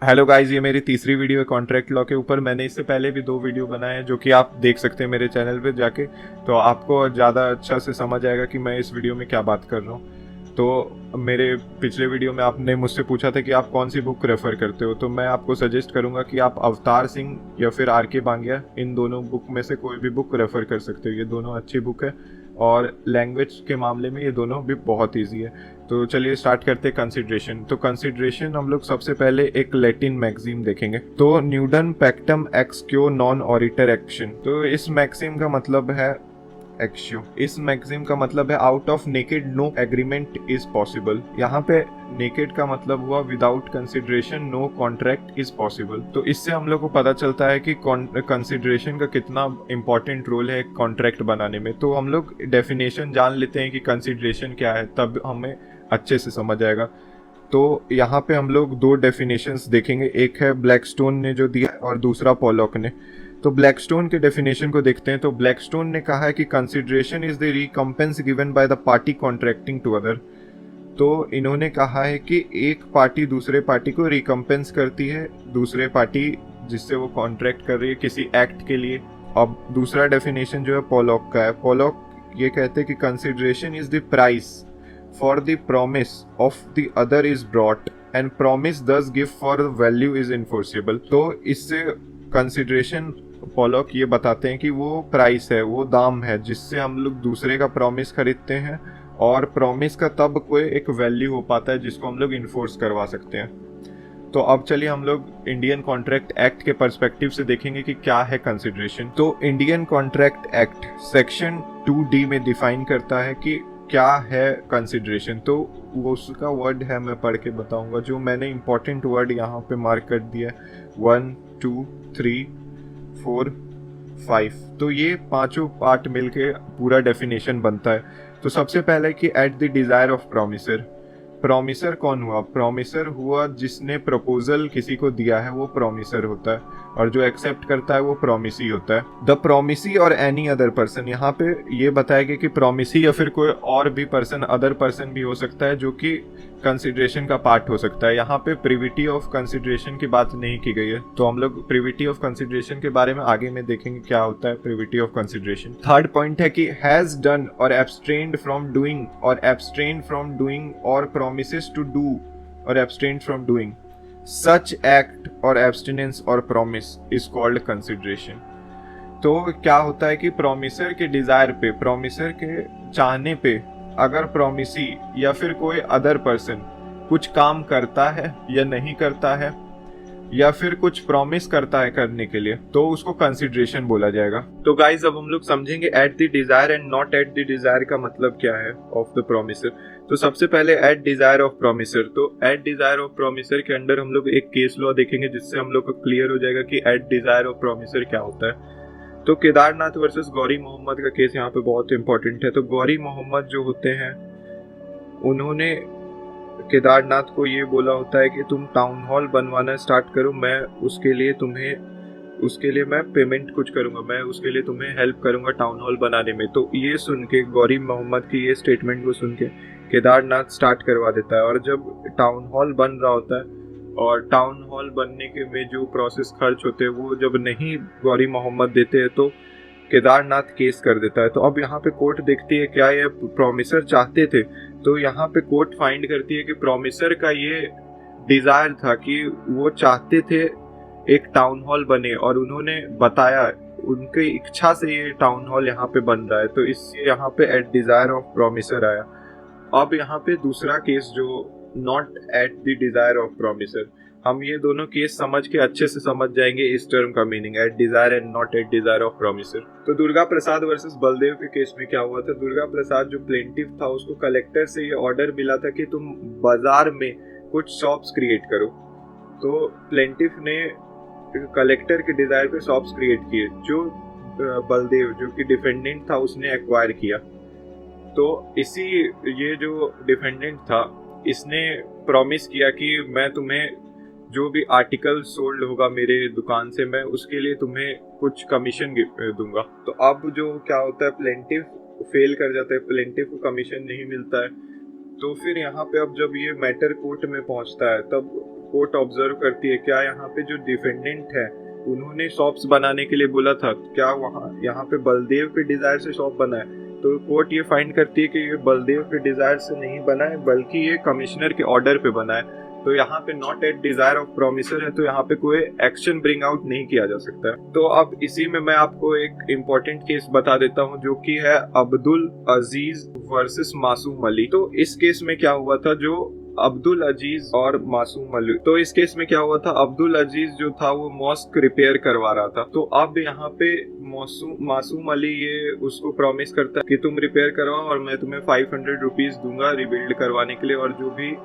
Hello guys, ये मेरी तीसरी वीडियो है कॉन्ट्रैक्ट लॉ के ऊपर। मैंने इससे पहले भी 2 वीडियो बनाए हैं जो कि आप देख सकते हैं मेरे चैनल पे जाके। तो आपको ज़्यादा अच्छा से समझ आएगा कि मैं इस वीडियो में क्या बात कर रहा हूँ। तो मेरे पिछले वीडियो में आपने मुझसे पूछा था कि आप कौन सी बुक रेफ़र करते हो, तो मैं आपको सजेस्ट करूँगा कि आप अवतार सिंह या फिर आर के बांगिया, इन दोनों बुक में से कोई भी बुक रेफ़र कर सकते हो। ये दोनों अच्छी बुक है और लैंग्वेज के मामले में ये दोनों भी बहुत ईजी है। तो चलिए स्टार्ट करते हैं कंसिडरेशन। तो कंसिडरेशन हम लोग सबसे पहले एक लैटिन मैगजीम देखेंगे। तो न्यूडन पैक्टम एक्स क्यो नॉन ऑरिटर एक्शन। तो इस मैक्सिम का मतलब है एक्शियो। इस मैक्सिम का मतलब है out of naked no agreement is possible. यहाँ पे नेकेड का मतलब हुआ without consideration no contract is possible. तो इससे हम लोग को पता चलता है कि कंसिडरेशन का कितना इंपॉर्टेंट रोल है कॉन्ट्रैक्ट बनाने में। तो हम लोग डेफिनेशन जान लेते हैं कि कंसिडरेशन क्या है, तब हमें अच्छे से समझ आएगा। तो यहाँ पे हम लोग 2 डेफिनेशंस देखेंगे, एक है ब्लैकस्टोन ने जो दिया और दूसरा पॉलॉक ने। तो ब्लैकस्टोन के डेफिनेशन को देखते हैं। तो ब्लैकस्टोन ने कहा है कि consideration is the recompense given by the party contracting to other. तो इन्होंने कहा है कि एक पार्टी दूसरे पार्टी को रिकम्पेंस करती है, दूसरे पार्टी जिससे वो कॉन्ट्रैक्ट कर रही है किसी एक्ट के लिए। अब दूसरा डेफिनेशन जो है पॉलॉक का है। पॉलॉक ये कहते हैं कि consideration is the price for the promise of the other is brought and promise thus give for value is enforceable. तो इससे कंसिडरेशन पॉलॉक ये बताते हैं कि वो प्राइस है, वो दाम है जिससे हम लोग दूसरे का प्रॉमिस खरीदते हैं, और प्रॉमिस का तब कोई एक वैल्यू हो पाता है जिसको हम लोग इन्फोर्स करवा सकते हैं। तो अब चलिए हम लोग इंडियन कॉन्ट्रैक्ट एक्ट के पर्सपेक्टिव से देखेंगे कि क्या है कंसिडरेशन। तो Indian contract act section 2D में डिफाइन करता है कि क्या है कंसिडरेशन। तो वो उसका वर्ड है, मैं पढ़ के बताऊंगा। जो मैंने इंपॉर्टेंट वर्ड यहाँ पे मार्क कर दिया है 1 2 3 4 5। तो ये पांचों पार्ट मिलके पूरा डेफिनेशन बनता है। तो सबसे पहले कि at the desire of promiser. Promiser कौन हुआ? प्रॉमिसर हुआ जिसने प्रपोजल किसी को दिया है, वो प्रॉमिसर होता है, और जो एक्सेप्ट करता है वो प्रॉमिसी होता है। द प्रॉमिसी और एनी अदर पर्सन, यहाँ पे ये बताया गया कि प्रॉमिसी या फिर कोई और भी पर्सन, अदर पर्सन भी हो सकता है जो कि कंसिडरेशन का पार्ट हो सकता है। यहाँ पे प्रिविटी ऑफ कंसिडरेशन की बात नहीं की गई है, तो हम लोग प्रिविटी ऑफ कंसिडरेशन के बारे में आगे में देखेंगे क्या होता है privity of consideration. Third point है कि हैज डन और एब्सट्रेन्ड फ्रॉम डूइंग और एब्सट्रेन्ड फ्रॉम डूइंग और promises to do or abstain from doing such act or abstinence or promise is called consideration। तो क्या होता है कि प्रोमिसर के डिजायर पे, प्रोमिसर के चाहने पे, अगर प्रोमिसी या फिर कोई अदर पर्सन कुछ काम करता है या नहीं करता है, या फिर कुछ प्रॉमिस करता है करने के लिए, तो उसको कंसिडरेशन बोला जाएगा। तो गाइज अब हम लोग समझेंगे at the desire and not at the desire का मतलब क्या है ऑफ द प्रोमिसर। तो सबसे पहले एट डिजायर ऑफ प्रोमिसर। तो एट डिजायर ऑफ प्रोमिसर के अंडर हम लोग एक केस लॉ देखेंगे जिससे हम लोग को क्लियर हो जाएगा कि एट डिजायर ऑफ प्रोमिसर क्या होता है। तो केदारनाथ वर्सेस गौरी मोहम्मद का केस यहाँ पे बहुत इंपॉर्टेंट है। तो गौरी मोहम्मद जो होते हैं, उन्होंने केदारनाथ को ये बोला होता है कि तुम टाउन हॉल बनवाना स्टार्ट करो, मैं उसके लिए मैं पेमेंट कुछ करूंगा, मैं उसके लिए तुम्हें हेल्प करूंगा टाउन हॉल बनाने में। तो ये सुन के, गौरी मोहम्मद की ये स्टेटमेंट को सुन के केदारनाथ स्टार्ट करवा देता है। और जब टाउन हॉल बन रहा होता है और टाउन हॉल बनने के में जो प्रोसेस खर्च होते हैं वो जब नहीं गौरी मोहम्मद देते हैं तो केदारनाथ केस कर देता है। तो अब यहाँ पे कोर्ट देखती है क्या ये प्रोमिसर चाहते थे। तो यहाँ पे कोर्ट फाइंड करती है कि प्रोमिसर का ये डिजायर था कि वो चाहते थे एक टाउन हॉल बने, और उन्होंने बताया उनकी इच्छा से ये टाउन हॉल यहाँ पे बन रहा है। तो इससे यहाँ पे एट डिजायर ऑफ प्रोमिसर आया। अब यहाँ पे दूसरा केस जो not at the desire of promisor, हम ये दोनों केस समझ के अच्छे से समझ जाएंगे इस टर्म का meaning, at desire and not at desire of promisor. तो दुर्गा प्रसाद वर्सेस बलदेव के केस में क्या हुआ था? दुर्गा प्रसाद जो प्लेंटिफ था, उसको कलेक्टर से ये ऑर्डर मिला था कि तुम बाजार में कुछ शॉप्स क्रिएट करो। तो प्लेंटिफ ने कलेक्टर के डिजायर पे शॉप्स क्रिएट किए, जो बलदेव जो कि डिफेंडेंट था उसने एक्वायर किया। तो इसी, ये जो डिफेंडेंट था इसने प्रॉमिस किया कि मैं तुम्हें जो भी आर्टिकल सोल्ड होगा मेरे दुकान से, मैं उसके लिए तुम्हें कुछ कमीशन दूंगा। तो अब जो क्या होता है, प्लेंटिफ फेल कर जाता है, प्लेंटिफ को कमीशन नहीं मिलता है। तो फिर यहाँ पे अब जब ये मैटर कोर्ट में पहुंचता है तब कोर्ट ऑब्जर्व करती है क्या यहाँ पे जो डिफेंडेंट है उन्होंने शॉप्स बनाने के लिए बोला था, क्या वहाँ यहाँ पे बलदेव के डिजायर से शॉप बना है? तो कोर्ट ये फाइंड करती है कि ये बलदेव के डिजायर से नहीं बना है बल्कि ये कमिश्नर के ऑर्डर पे बना है। तो यहाँ पे not at desire of promisor है, तो यहाँ पे कोई एक्शन ब्रिंग आउट नहीं किया जा सकता है। तो अब इसी में मैं आपको एक इम्पोर्टेंट केस बता देता हूँ जो कि है अब्दुल अजीज वर्सेस मासूम अली। तो इस केस में क्या हुआ था, जो अब्दुल अजीज और मासूम अली, तो इस केस में क्या हुआ था, अब्दुल अजीज जो था वो मॉस्क रिपेयर करवा रहा था। तो अब यहाँ पे मासूम अली ये उसको प्रॉमिस करता है कि तुम रिपेयर करवाओ और मैं तुम्हें 500 रुपीज दूंगा रिबिल्ड करवाने के लिए, और जो भी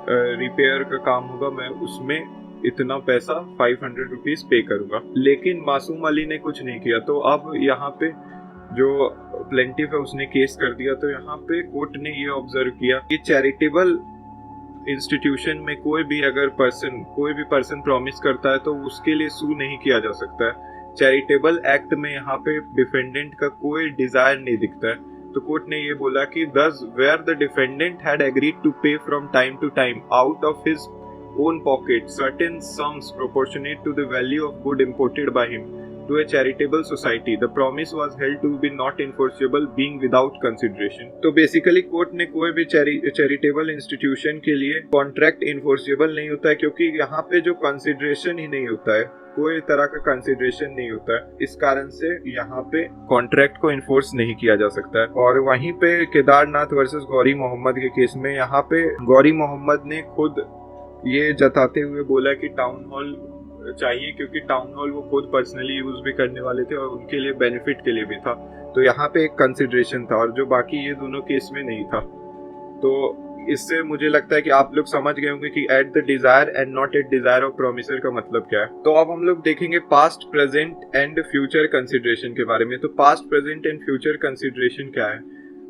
रिपेयर का काम होगा मैं उसमें इतना पैसा 500 रुपीज पे करूंगा। लेकिन मासूम अली ने कुछ नहीं किया। तो अब यहाँ पे जो प्लेंटिफ है उसने केस कर दिया। तो यहाँ पे कोर्ट ने ये ऑब्जर्व किया कि चैरिटेबल इंस्टीट्यूशन में कोई भी पर्सन प्रॉमिस करता है तो उसके लिए सू नहीं किया जा सकता है। चैरिटेबल एक्ट में यहाँ पे डिफेंडेंट का कोई डिजायर नहीं दिखता है। तो कोर्ट ने ये बोला कि thus where the defendant had agreed to pay from time to time out of his own pocket certain sums proportionate to the value of good imported by him to a charitable society, the promise was held to be not enforceable being without consideration। तो basically court ने कोई भी charitable institution के लिए contract enforceable नहीं होता है, क्योंकि यहाँ पे जो कंसिडरेशन ही नहीं होता है, कोई तरह का कंसिडरेशन नहीं होता है, इस कारण से यहाँ पे कॉन्ट्रैक्ट को इन्फोर्स नहीं किया जा सकता है। और वहीं पे केदारनाथ वर्सेस गौरी मोहम्मद के केस में यहाँ पे गौरी मोहम्मद ने खुद ये जताते हुए बोला कि टाउन हॉल चाहिए, क्योंकि टाउन हॉल वो खुद पर्सनली यूज भी करने वाले थे और उनके लिए बेनिफिट के लिए भी था। तो यहाँ पे एक कंसिडरेशन था और जो बाकी ये दोनों केस में नहीं था। तो इससे मुझे लगता है कि आप लोग समझ गए होंगे कि at the desire and not at desire of promisor का मतलब क्या है। तो अब हम लोग देखेंगे past, present and future consideration के बारे में। तो past, present and future consideration क्या है?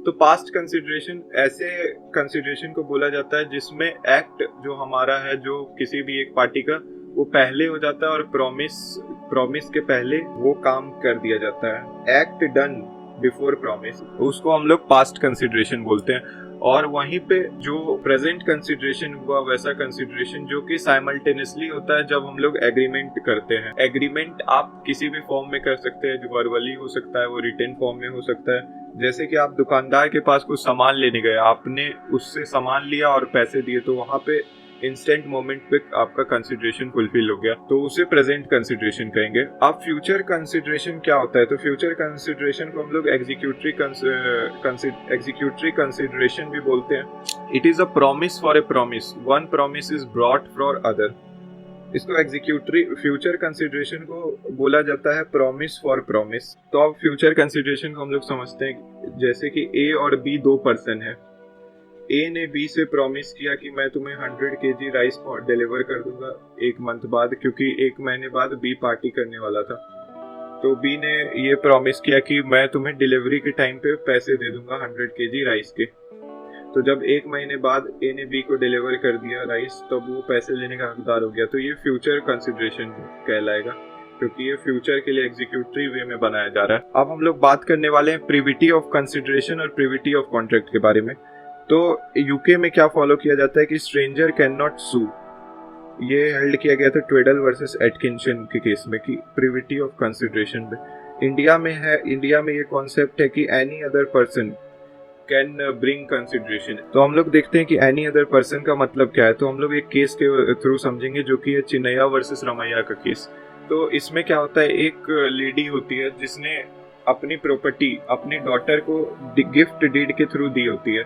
तो पास्ट कंसिडरेशन ऐसे कंसिडरेशन को बोला जाता है जिसमें एक्ट जो हमारा है, जो किसी भी एक पार्टी का, वो पहले हो जाता है और प्रॉमिस के पहले वो काम कर दिया जाता है। एक्ट डन बिफोर प्रॉमिस, उसको हम लोग पास्ट कंसिडरेशन बोलते हैं। और वहीं पे जो प्रेजेंट कंसिडरेशन हुआ वैसा कंसिडरेशन जो कि साइमल्टेनियसली होता है जब हम लोग एग्रीमेंट करते हैं। एग्रीमेंट आप किसी भी फॉर्म में कर सकते हैं, जो वर्बली हो सकता है, वो रिटन फॉर्म में हो सकता है। जैसे कि आप दुकानदार के पास कुछ सामान लेने गए, आपने उससे सामान लिया और पैसे दिए, तो वहां पे इंस्टेंट मोमेंट पे आपका कंसिडरेशन फुलफिल हो गया, तो उसे प्रेजेंट कंसिडरेशन कहेंगे। अब फ्यूचर कंसिडरेशन क्या होता है? तो फ्यूचर कंसिडरेशन को हम लोग एग्जीक्यूटरी कंसिडरेशन भी बोलते हैं। It is a promise for a promise, one promise is brought for other. इसको फ्यूचर कंसिडरेशन को बोला जाता है प्रॉमिस फॉर प्रॉमिस। तो अब फ्यूचर कंसिडरेशन को हम लोग समझते हैं जैसे कि ए और बी दो पर्सन है। ए ने बी से प्रॉमिस किया कि मैं तुम्हें 100 kg राइस डिलीवर कर दूंगा 1 मंथ बाद, क्योंकि 1 महीने बाद बी पार्टी करने वाला था। तो बी ने ये प्रॉमिस किया कि मैं तुम्हें डिलीवरी के टाइम पे पैसे दे दूंगा 100 kg राइस के। तो जब 1 महीने बाद ए ने बी को डिलीवर कर दिया राइस, तब वो पैसे लेने का हकदार हो गया। तो ये फ्यूचर कंसिडरेशन कहलाएगा, क्योंकि ये फ्यूचर के लिए एग्जीक्यूटरी वे में बनाया जा रहा है। अब हम लोग बात करने वाले हैं प्रिविटी ऑफ कंसिडरेशन और प्रिविटी ऑफ कॉन्ट्रैक्ट के बारे में। तो यूके में क्या फॉलो किया जाता है कि स्ट्रेंजर कैन नॉट सू। ये हेल्ड किया गया था ट्वेडल वर्सेस एटकिंसन के केस में कि प्रिविटी ऑफ कंसिडरेशन में। इंडिया में ये कॉन्सेप्ट है कि any other person can bring consideration. तो हम लोग देखते हैं कि एनी अदर पर्सन का मतलब क्या है। तो हम लोग एक केस के थ्रू समझेंगे जो कि है चिन्नैया वर्सेस रमैया का केस। तो इसमें क्या होता है, एक लेडी होती है जिसने अपनी प्रॉपर्टी अपनी डॉटर को गिफ्ट डीड के थ्रू दी होती है,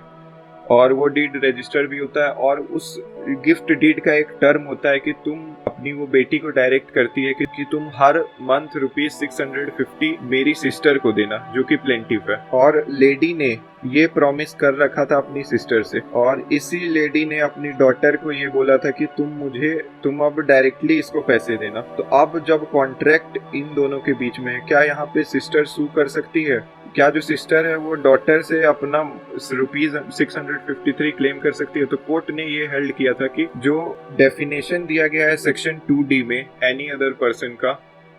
और वो डीड रजिस्टर भी होता है। और उस गिफ्ट डीड का एक टर्म होता है कि तुम अपनी वो बेटी को डायरेक्ट करती है कि तुम हर मंथ ₹650 मेरी सिस्टर को देना, जो कि प्लेंटिफ है। और लेडी ने ये प्रॉमिस कर रखा था अपनी सिस्टर से, और इसी लेडी ने अपनी डॉटर को ये बोला था कि तुम अब डायरेक्टली इसको पैसे देना। तो अब जब कॉन्ट्रैक्ट इन दोनों के बीच में है, क्या यहाँ पे सिस्टर सू कर सकती है? क्या जो सिस्टर है वो डॉटर से अपना ₹653 क्लेम कर सकती है? तो कोर्ट ने ये हेल्ड किया था कि जो डेफिनेशन दिया गया है सेक्शन 2D में एनी अदर पर्सन का,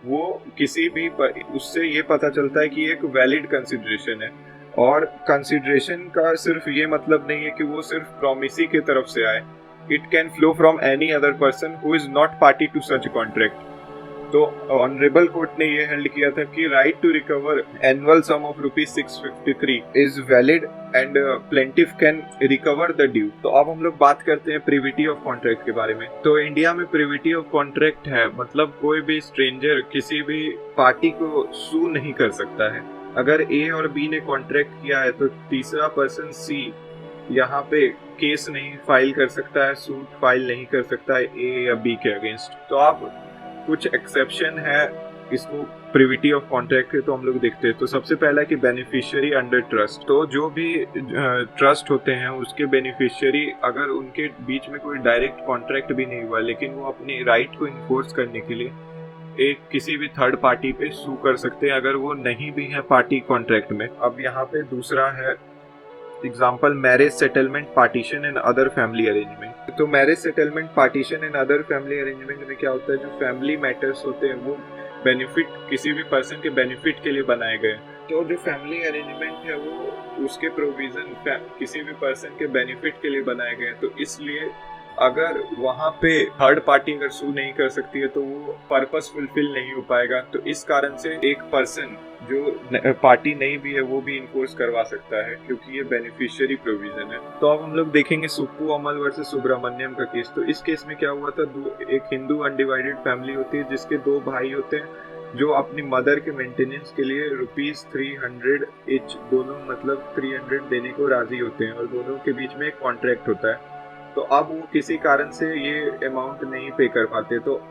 वो किसी भी उससे ये पता चलता है कि एक वैलिड कंसिडरेशन है। और कंसिडरेशन का सिर्फ ये मतलब नहीं है कि वो सिर्फ प्रॉमिसी की तरफ से आए, it can flow from any other person who is not party to such contract. तो ऑनरेबल कोर्ट ने ये हेल्ड किया था कि right to recover annual sum of ₹653 is valid and plaintiff can recover the due. तो अब हम लोग बात करते हैं प्रिविटी ऑफ कॉन्ट्रैक्ट के बारे में। तो इंडिया में प्रिविटी ऑफ कॉन्ट्रैक्ट है, मतलब कोई भी स्ट्रेंजर किसी भी पार्टी को सू नहीं कर सकता है। अगर ए और बी ने कॉन्ट्रैक्ट किया है तो तीसरा पर्सन सी यहाँ पे केस नहीं फाइल कर सकता है, सूट फाइल नहीं कर सकता है ए या बी के अगेंस्ट। तो आप कुछ एक्सेप्शन है इसको प्रिविटी ऑफ कॉन्ट्रैक्ट के, तो हम लोग देखते हैं। तो सबसे पहला है कि बेनिफिशियरी अंडर ट्रस्ट। तो जो भी ट्रस्ट होते हैं उसके बेनिफिशियरी, अगर उनके बीच में कोई डायरेक्ट कॉन्ट्रैक्ट भी नहीं हुआ लेकिन वो अपनी राइट को इन्फोर्स करने के लिए एक किसी भी थर्ड पार्टी पे सू कर सकते हैं अगर वो नहीं भी है पार्टी कॉन्ट्रैक्ट में। अब यहाँ पे दूसरा है example marriage settlement partition and other family arrangement. तो marriage settlement partition and other family arrangement में क्या होता है, जो फैमिली मैटर्स होते हैं वो बेनिफिट किसी भी पर्सन के बेनिफिट के लिए बनाए गए। तो जो फैमिली अरेंजमेंट है वो उसके प्रोविजन किसी भी पर्सन के बेनिफिट के लिए बनाए गए। तो इसलिए अगर वहाँ पे थर्ड पार्टी अगर सू नहीं कर सकती है तो वो पर्पस फुलफिल नहीं हो पाएगा। तो इस कारण से एक पर्सन जो पार्टी नहीं भी है वो भी इन्फोर्स करवा सकता है क्योंकि ये बेनिफिशियरी प्रोविजन है। तो अब हम लोग देखेंगे सुप्पू अमल वर्सेस सुब्रमण्यम का केस। तो इस केस में क्या हुआ था, एक हिंदू अनडिवाइडेड फैमिली होती है जिसके 2 भाई होते हैं जो अपनी मदर के मेंटेनेंस के लिए ₹300 ईच, दोनों मतलब 300 देने को राजी होते हैं और दोनों के बीच में एक कॉन्ट्रैक्ट होता है। तो अब वो किसी कारण से ये अमाउंट नहीं पे कर पाते, तो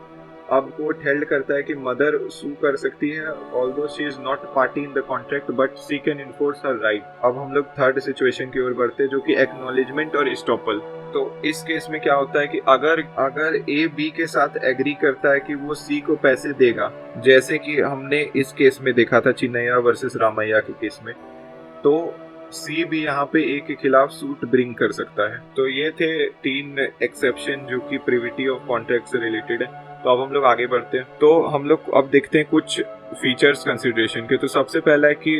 अब कोर्ट हेल्ड करता है कि मदर सू कर सकती है although she is not party in the contract but she can enforce her right. अब हम लोग थर्ड सिचुएशन की ओर बढ़ते हैं जो कि एक्नॉलेजमेंट और स्टॉपल। तो इस केस में क्या होता है कि अगर ए बी के साथ एग्री करता है कि वो सी को पैसे देगा, जैसे कि हमने इस केस में देखा था चिन्नैया वर्सेस रामैया के केस में, तो सी भी यहाँ पे ए के खिलाफ सूट ब्रिंग कर सकता है। तो ये थे 3 एक्सेप्शन जो कि प्रिविटी ऑफ कॉन्ट्रैक्ट से रिलेटेड है। तो अब हम लोग आगे बढ़ते हैं। तो हम लोग अब देखते हैं कुछ फीचर्स कंसिडरेशन के। तो सबसे पहला है कि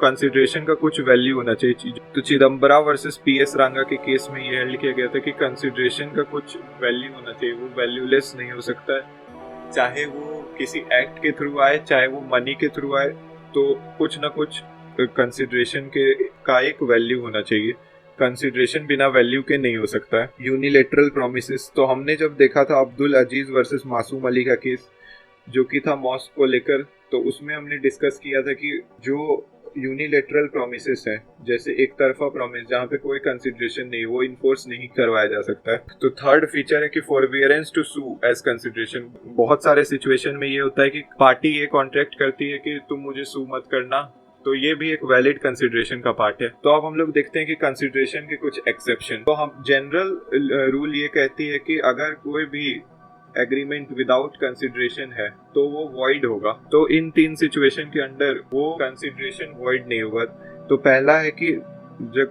कंसिडरेशन का कुछ वैल्यू होना चाहिए। तो चिदम्बरा वर्सेस PS रांगा के केस में ये हेल्ड किया गया था कि कंसिडरेशन का कुछ वैल्यू होना चाहिए, वो वैल्यूलेस नहीं हो सकता है, चाहे वो किसी एक्ट के थ्रू आए चाहे वो मनी के थ्रू आए, तो कुछ ना कुछ कंसिडरेशन के का एक वैल्यू होना चाहिए। कंसिडरेशन बिना वैल्यू के नहीं हो सकता है। यूनिलेटरल प्रोमिसेस, तो हमने जब देखा था अब्दुल अजीज वर्सेस मासूम अली का केस जो कि था मॉस्क को लेकर, तो उसमें हमने डिस्कस किया था कि जो यूनिलेटरल प्रोमिसेस है, जैसे एक तरफा प्रॉमिस जहाँ पे कोई कंसिडरेशन नहीं, वो इन्फोर्स नहीं करवाया जा सकता है। तो थर्ड फीचर है कि फॉरबियरेंस टू सू एज कंसिडरेशन। बहुत सारे सिचुएशन में ये होता है कि पार्टी ये कॉन्ट्रैक्ट करती है कि तुम मुझे सू मत करना, तो ये भी एक वैलिड कंसिडरेशन का पार्ट है। तो अब हम लोग देखते हैं कि कंसिडरेशन के कुछ एक्सेप्शन। तो हम जनरल रूल ये कहती है कि अगर कोई भी एग्रीमेंट विदाउट कंसिडरेशन है तो वो वॉइड होगा। तो इन 3 सिचुएशन के अंडर वो कंसिडरेशन वॉइड नहीं होगा। तो पहला है कि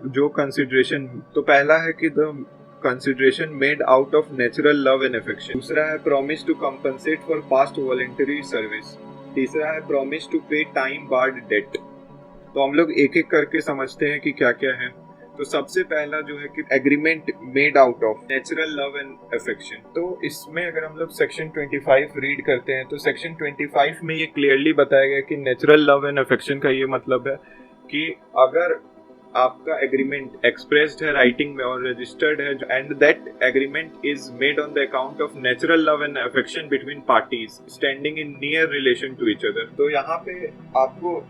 जो कंसिडरेशन, तो पहला है कि the consideration made out of natural love and affection. दूसरा है promise to compensate for past voluntary service. तीसरा है promise to pay time barred debt. तो हम लोग एक एक करके समझते हैं कि क्या क्या है। तो सबसे पहला जो है कि agreement made out of natural love and affection. तो इसमें अगर हम लोग सेक्शन 25 रीड करते हैं तो सेक्शन 25 में ये क्लियरली बताया गया कि नेचुरल लव एंड अफेक्शन का ये मतलब है कि अगर आपका एग्रीमेंट एक्सप्रेस्ड है राइटिंग में और रजिस्टर्ड है and that agreement is made on the account of natural love and affection between parties standing in near relation to each other. तो यहाँ पे आपको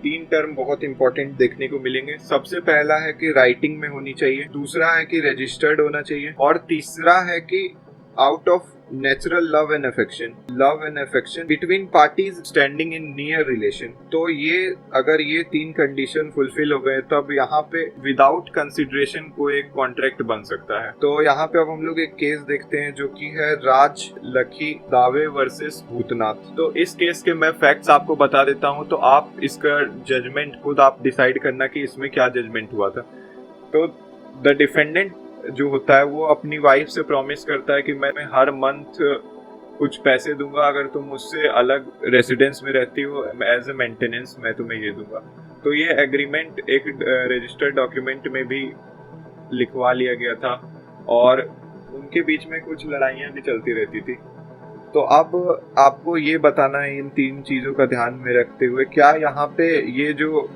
3 टर्म बहुत इंपॉर्टेंट देखने को मिलेंगे। सबसे पहला है कि राइटिंग में होनी चाहिए, दूसरा है कि रजिस्टर्ड होना चाहिए, और तीसरा है कि out of natural love and affection between parties standing in near relation. तो ये अगर ये 3 कंडीशन फुलफिल हो गए तब यहाँ पे विदाउट कंसिडरेशन कोई एक कॉन्ट्रैक्ट बन सकता है। तो यहाँ पे अब हम लोग एक केस देखते हैं जो कि है राज लखी दावे वर्सेस भूतनाथ। तो इस केस के मैं फैक्ट्स आपको बता देता हूँ, तो आप इसका जजमेंट खुद आप डिसाइड करना कि इसमें क्या जजमेंट हुआ था। तो द डिफेंडेंट जो होता है वो अपनी वाइफ से प्रॉमिस करता है कि मैं हर मंथ कुछ पैसे दूंगा अगर तुम मुझसे अलग रेसिडेंस में रहती हो, एज ए मेंटेनेंस मैं तुम्हें ये दूंगा। तो ये एग्रीमेंट एक रजिस्टर्ड डॉक्यूमेंट में भी लिखवा लिया गया था और उनके बीच में कुछ लड़ाइयाँ भी चलती रहती थी। तो अब आपको ये बताना है इन 3 चीज़ों का ध्यान में रखते हुए, क्या यहाँ पे ये जो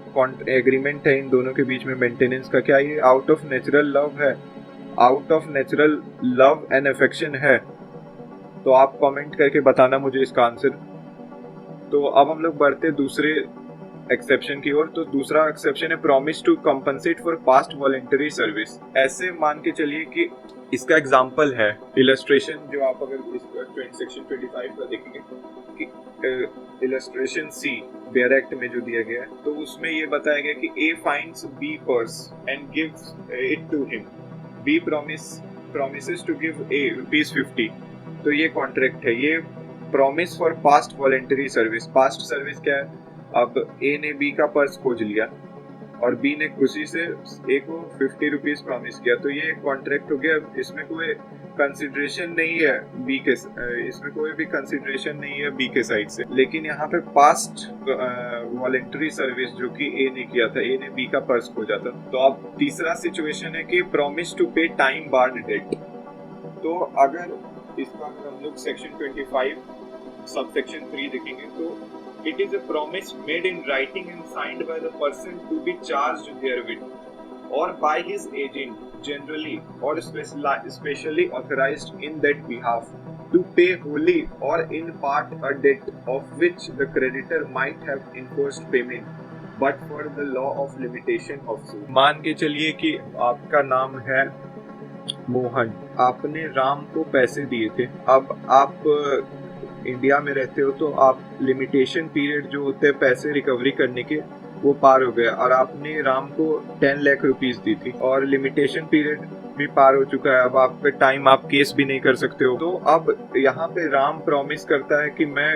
एग्रीमेंट है इन दोनों के बीच में मेंटेनेंस का, क्या ये आउट ऑफ नेचुरल लव है, out of natural love and affection है? तो आप कमेंट करके बताना मुझे इसका आंसर। तो अब हम लोग बढ़ते दूसरे एक्सेप्शन की ओर। तो दूसरा एक्सेप्शन है promise to compensate for past voluntary service. ऐसे मान के चलिए कि इसका एग्जांपल है इलस्ट्रेशन, जो आप अगर इस सेक्शन 25 का देखेंगे कि इलस्ट्रेशन सी बेयर एक्ट में जो दिया गया है, तो उसमें ये बताया गया कि A finds B purse and gives it to him, B promises to give A ₹50। तो ये कॉन्ट्रैक्ट है, ये promise for past voluntary service. Past service क्या है? अब ए ने बी का पर्स खोज लिया और बी ने खुशी से ए को ₹50 प्रॉमिस किया, तो ये कॉन्ट्रैक्ट हो गया। इसमें कोई कंसिडरेशन नहीं है बी के, इसमें कोई भी कंसिडरेशन नहीं है बी के साइड से। लेकिन यहाँ पे पास्ट वॉलेंटरी सर्विस जो कि ए ने किया था, ए ने बी का पर्स खोजा था। तो अब तीसरा सिचुएशन है कि promise to pay time barred debt. तो अगर इसका हम लोग सेक्शन 25 सबसेक्शन 3 देखेंगे, तो it is a promise made in writing and signed by the person to be charged therewith or by his agent generally or specially authorized in that behalf to pay wholly or in part a debt of which the creditor might have enforced payment but for the law of limitation of suit। मान के चलिए कि आपका नाम है मोहन, आपने राम को पैसे दिए थे। अब आप इंडिया में रहते हो, तो आप लिमिटेशन पीरियड जो होते हैं पैसे रिकवरी करने के, वो पार हो गया और आपने राम को 10 लाख रुपीस दी थी और लिमिटेशन पीरियड भी पार हो चुका है। अब आपका टाइम, आप केस भी नहीं कर सकते हो। तो अब यहाँ पे राम प्रॉमिस करता है कि मैं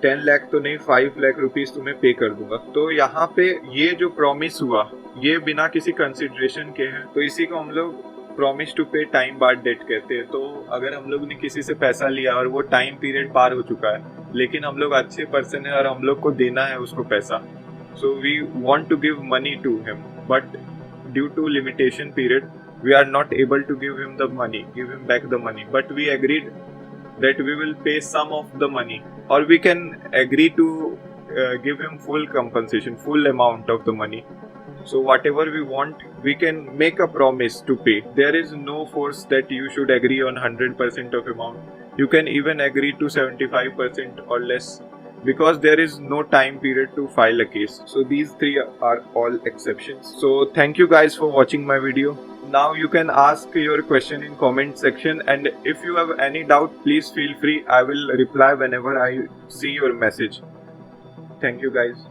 10 लाख तो नहीं, 5 लाख रुपीस तुम्हें पे कर दूंगा। तो यहाँ पे ये जो प्रॉमिस हुआ, ये बिना किसी कंसिडरेशन के है, तो इसी को हम लोग promise to pay time barred date कहते हैं। तो अगर हम लोग ने किसी से पैसा लिया और वो टाइम पीरियड पार हो चुका है, लेकिन हम लोग अच्छे पर्सन है और हम लोग को देना है उसको पैसा, so we want to give money to him, but due to limitation period we are not able to give him the money, give him back the money, but we agreed that we will pay some of the money, or we can agree to give him full compensation, full amount of the money. So whatever we want, we can make a promise to pay. There is no force that you should agree on 100% of amount. You can even agree to 75% or less, because there is no time period to file a case. So these 3 are all exceptions. So thank you guys for watching my video. Now you can ask your question in comment section, and if you have any doubt, please feel free. I will reply whenever I see your message. Thank you guys.